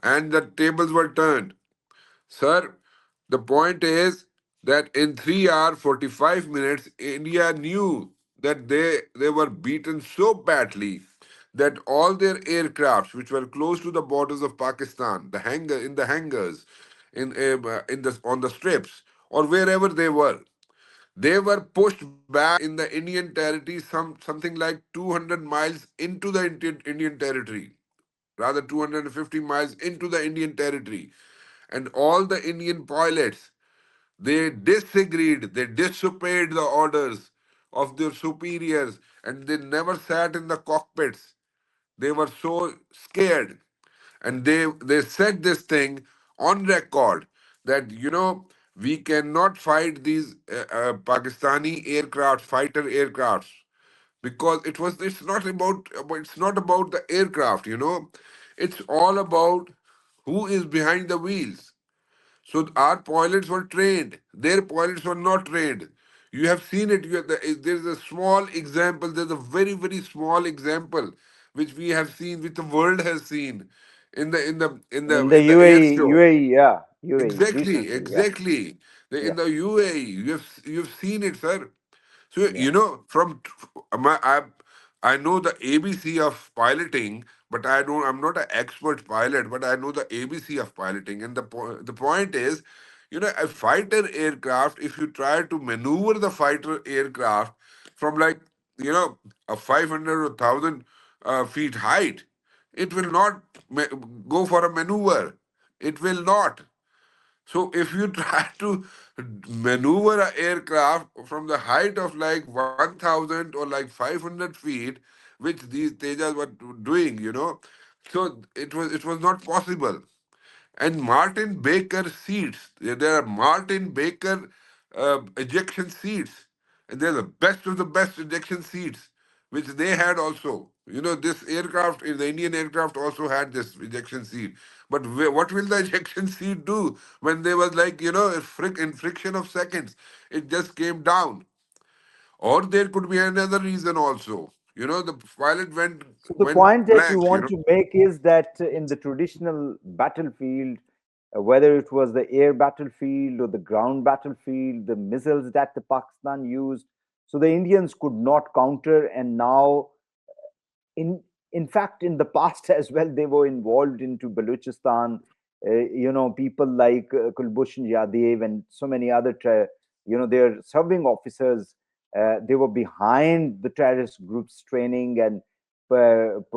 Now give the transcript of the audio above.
and the tables were turned. Sir, the point is that in 3 hours 45 minutes, India knew that they were beaten so badly that all their aircrafts, which were close to the borders of Pakistan, the hangars, in the on the strips or wherever they were pushed back in the Indian territory, something like 200 miles into the Indian territory, rather 250 miles into the Indian territory. And all the Indian pilots, they disagreed, they disobeyed the orders of their superiors, and they never sat in the cockpits. They were so scared. And they said this thing on record that, we cannot fight these Pakistani aircraft, fighter aircrafts, because it's not about the aircraft, it's all about who is behind the wheels. So our pilots were trained. Their pilots were not trained. You have seen it. There's a small example. There's a very very small example which we have seen, which the world has seen, In the in the air UAE, show. UAE, yeah, UAE Exactly, recently, yeah, exactly. In yeah, the UAE, you've seen it, sir. So yeah, I know the ABC of piloting, but I'm not an expert pilot, but I know the ABC of piloting. And the point is, a fighter aircraft, if you try to maneuver the fighter aircraft from, like, a 500 or 1,000 feet height, it will not go for a maneuver. It will not. So if you try to maneuver an aircraft from the height of like 1,000 or like 500 feet, which these Tejas were doing, so it was not possible. And Martin Baker seats, there are Martin Baker ejection seats, and they're the best of the best ejection seats, which they had also. This aircraft, the Indian aircraft also had this ejection seat. But what will the ejection seat do when they was like, in friction of seconds, it just came down? Or there could be another reason also. The pilot went So the went point that you blank. want to make is that in the traditional battlefield, whether it was the air battlefield or the ground battlefield, the missiles that the Pakistan used, so the Indians could not counter, and now in in fact in the past as well they were involved into Balochistan. People like Kulbhushan Yadav and so many other their serving officers, they were behind the terrorist groups training and